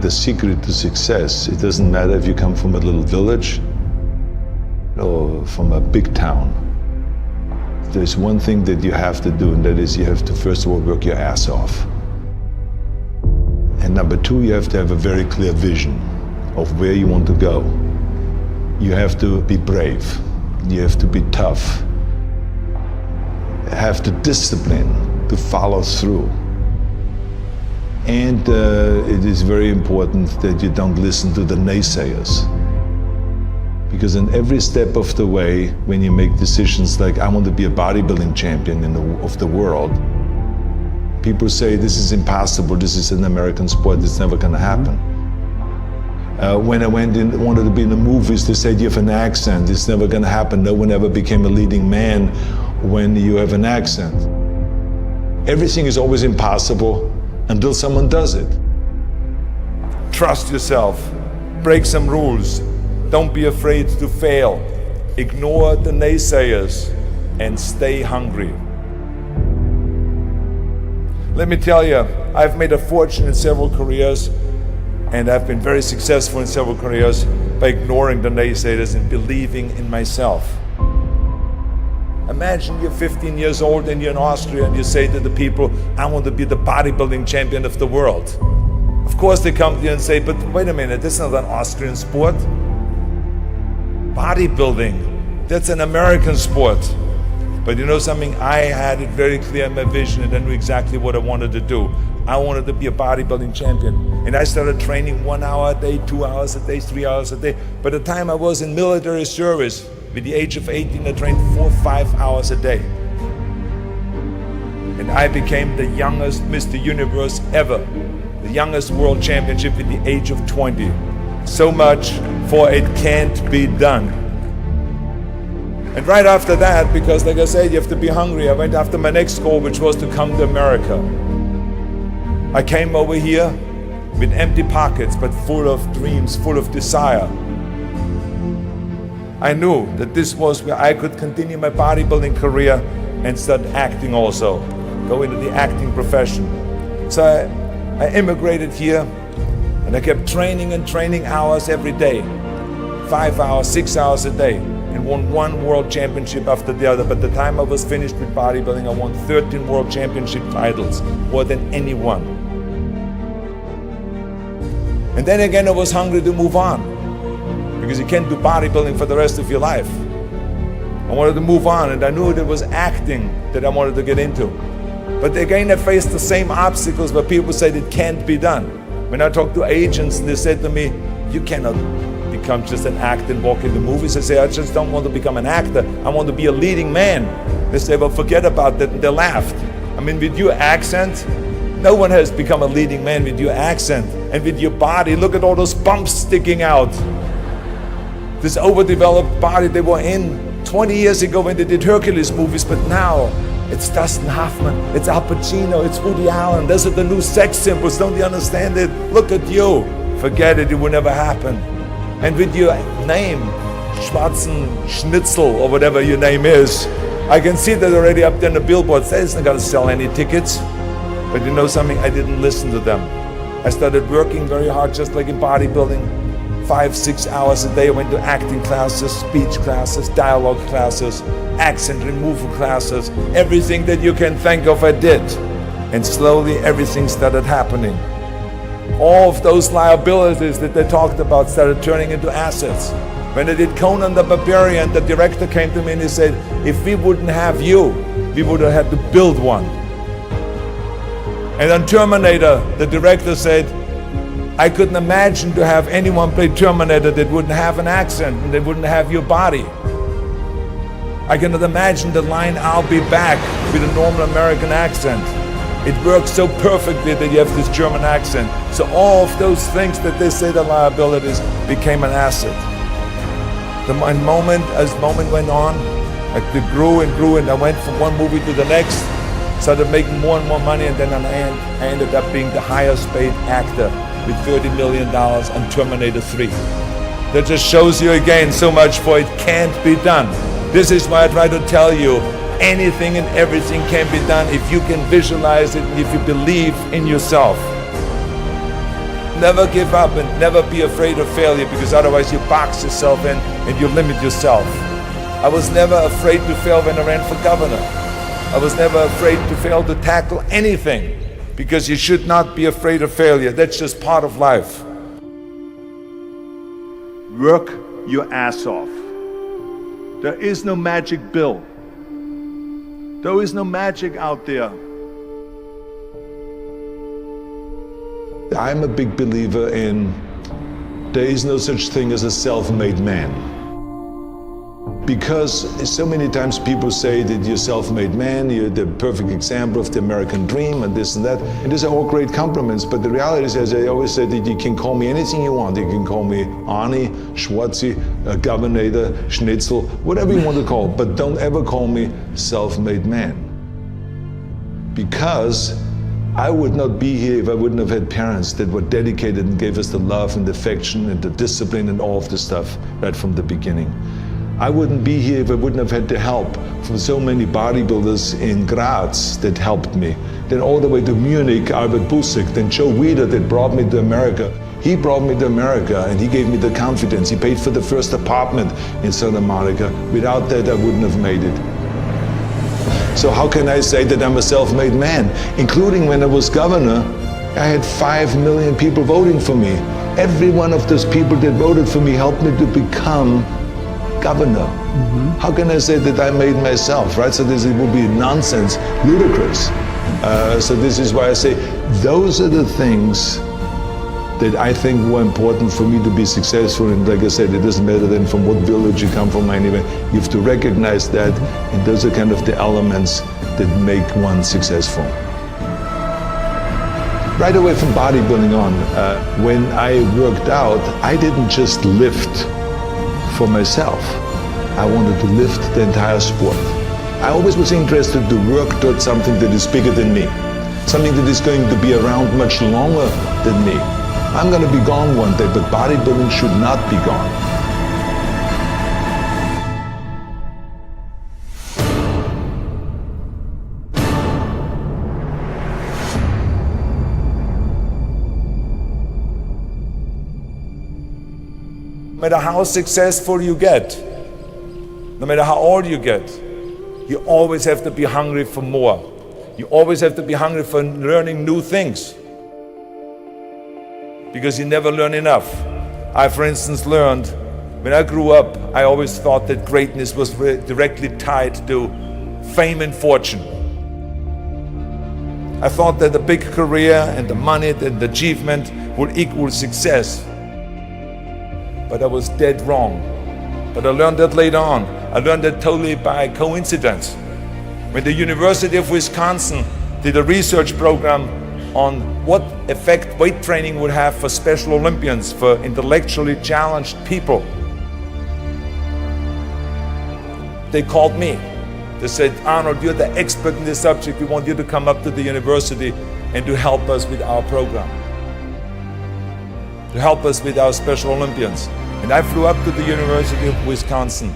The secret to success, it doesn't matter if you come from a little village or from a big town. There's one thing that you have to do, and that is you have to first of all work your ass off. And number two, you have to have a very clear vision of where you want to go. You have to be brave. You have to be tough. You have the discipline to follow through. And it is very important that you don't listen to the naysayers. Because in every step of the way, when you make decisions like, I want to be a bodybuilding champion of the world, people say, this is impossible, this is an American sport, it's never going to happen. When I wanted to be in the movies, they said, you have an accent, it's never going to happen. No one ever became a leading man when you have an accent. Everything is always impossible until someone does it. Trust yourself, break some rules, don't be afraid to fail, ignore the naysayers, and stay hungry. Let me tell you, I've made a fortune in several careers, and I've been very successful in several careers by ignoring the naysayers and believing in myself. Imagine you're 15 years old and you're in Austria and you say to the people, I want to be the bodybuilding champion of the world. Of course they come to you and say, but wait a minute, this is not an Austrian sport. Bodybuilding, that's an American sport. But you know something, I had it very clear in my vision and I knew exactly what I wanted to do. I wanted to be a bodybuilding champion. And I started training 1 hour a day, 2 hours a day, 3 hours a day. By the time I was in military service, with the age of 18, I trained 4 or 5 hours a day. And I became the youngest Mr. Universe ever. The youngest world championship at the age of 20. So much for it can't be done. And right after that, because like I said, you have to be hungry, I went after my next goal, which was to come to America. I came over here with empty pockets, but full of dreams, full of desire. I knew that this was where I could continue my bodybuilding career and start acting also, go into the acting profession. So I immigrated here and I kept training and training hours every day, 5 hours, 6 hours a day, and won 1 world championship after the other. By the time I was finished with bodybuilding, I won 13 world championship titles, more than anyone. And then again, I was hungry to move on, because you can't do bodybuilding for the rest of your life. I wanted to move on, and I knew it was acting that I wanted to get into. But again, I faced the same obstacles where people said it can't be done. When I talked to agents, they said to me, you cannot become just an actor and walk in the movies. I say, I just don't want to become an actor. I want to be a leading man. They say, well, forget about that. And they laughed. I mean, with your accent, no one has become a leading man with your accent. And with your body, look at all those bumps sticking out. This overdeveloped body they were in 20 years ago when they did Hercules movies, but now it's Dustin Hoffman, it's Al Pacino, it's Woody Allen. Those are the new sex symbols, don't you understand it? Look at you. Forget it, it will never happen. And with your name, Schwarzenegger, or whatever your name is, I can see that already up there on the billboards. That isn't gonna sell any tickets. But you know something, I didn't listen to them. I started working very hard, just like in bodybuilding. 5, 6 hours a day. I went to acting classes, speech classes, dialogue classes, accent removal classes. Everything that you can think of, I did. And slowly everything started happening. All of those liabilities that they talked about started turning into assets. When I did Conan the Barbarian, the director came to me and he said, if we wouldn't have you, we would have had to build one. And on Terminator, the director said, I couldn't imagine to have anyone play Terminator that wouldn't have an accent and that wouldn't have your body. I cannot imagine the line, I'll be back, with a normal American accent. It works so perfectly that you have this German accent. So all of those things that they say are liabilities became an asset. As the moment went on, it grew and grew, and I went from one movie to the next, started making more and more money, and then I ended up being the highest paid actor with $30 million on Terminator 3. That just shows you again so much for it can't be done. This is why I try to tell you, anything and everything can be done if you can visualize it and if you believe in yourself. never give up and never be afraid of failure, because otherwise you box yourself in and you limit yourself. I was never afraid to fail when I ran for governor. I was never afraid to fail to tackle anything, because you should not be afraid of failure. That's just part of life. Work your ass off. There is no magic pill. There is no magic out there. I'm a big believer in there is no such thing as a self-made man. Because so many times people say that you're a self-made man, you're the perfect example of the American dream and this and that. And these are all great compliments, but the reality is, as I always say, that you can call me anything you want. You can call me Arnie, Schwarzi, Governor, Schnitzel, whatever you want to call, but don't ever call me self-made man. Because I would not be here if I wouldn't have had parents that were dedicated and gave us the love and the affection and the discipline and all of the stuff right from the beginning. I wouldn't be here if I wouldn't have had the help from so many bodybuilders in Graz that helped me. Then all the way to Munich, Albert Busek, then Joe Weider that brought me to America. He brought me to America and he gave me the confidence. He paid for the first apartment in South America. Without that, I wouldn't have made it. So how can I say that I'm a self-made man? Including when I was governor, I had 5 million people voting for me. Every one of those people that voted for me helped me to become governor. How can I say that I made myself, right? So this would be nonsense, ludicrous. So this is why I say those are the things that I think were important for me to be successful. And like I said, it doesn't matter then from what village you come from anyway. You have to recognize that, and those are kind of the elements that make one successful. Right away from bodybuilding on, when I worked out, I didn't just lift for myself. I wanted to lift the entire sport. I always was interested to work towards something that is bigger than me, something that is going to be around much longer than me. I'm going to be gone one day, but bodybuilding should not be gone. No matter how successful you get, no matter how old you get, you always have to be hungry for more. You always have to be hungry for learning new things, because you never learn enough. I, for instance, learned when I grew up, I always thought that greatness was directly tied to fame and fortune. I thought that the big career and the money and the achievement would equal success. But I was dead wrong. But I learned that later on. I learned that totally by coincidence. When the University of Wisconsin did a research program on what effect weight training would have for Special Olympians, for intellectually challenged people, they called me. They said, Arnold, you're the expert in this subject. We want you to come up to the university and to help us with our program, to help us with our Special Olympians. And I flew up to the University of Wisconsin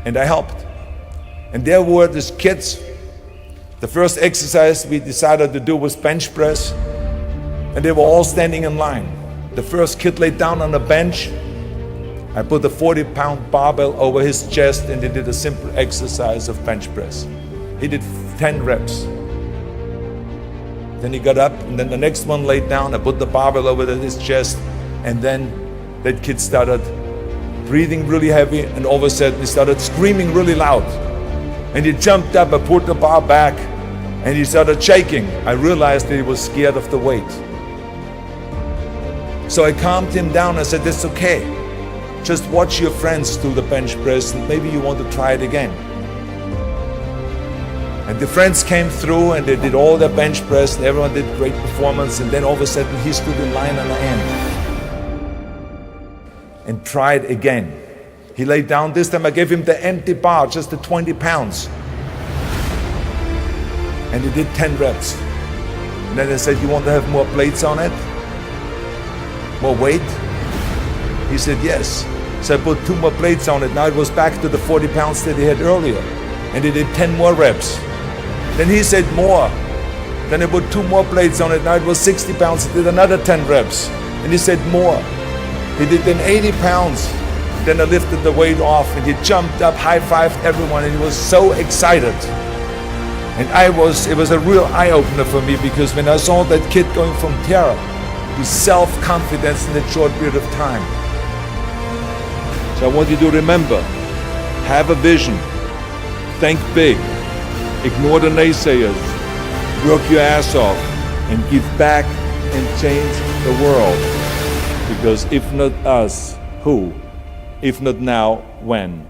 and I helped. And there were these kids. The first exercise we decided to do was bench press, and they were all standing in line. The first kid laid down on a bench. I put a 40-pound barbell over his chest and he did a simple exercise of bench press. He did 10 reps. Then he got up, and then the next one laid down. I put the barbell over his chest, and then that kid started breathing really heavy, and all of a sudden he started screaming really loud. And he jumped up, I put the bar back, and he started shaking. I realized that he was scared of the weight. So I calmed him down. I said, that's okay. Just watch your friends do the bench press, and maybe you want to try it again. And the friends came through and they did all their bench press, and everyone did great performance, and then all of a sudden he stood in line on the end and tried again. He laid down. This time I gave him the empty bar, just the 20 pounds. And he did 10 reps. And then I said, you want to have more plates on it? More weight? He said, yes. So I put 2 more plates on it. Now it was back to the 40 pounds that he had earlier. And he did 10 more reps. Then he said more. Then I put 2 more plates on it. Now it was 60 pounds. He did another 10 reps. And he said, more. He did then 80 pounds. Then I lifted the weight off and he jumped up, high-fived everyone, and he was so excited. And it was a real eye-opener for me, because when I saw that kid going from terror to self-confidence in a short period of time. So I want you to remember, have a vision, think big, ignore the naysayers, work your ass off, and give back and change the world. Because if not us, who? If not now, when?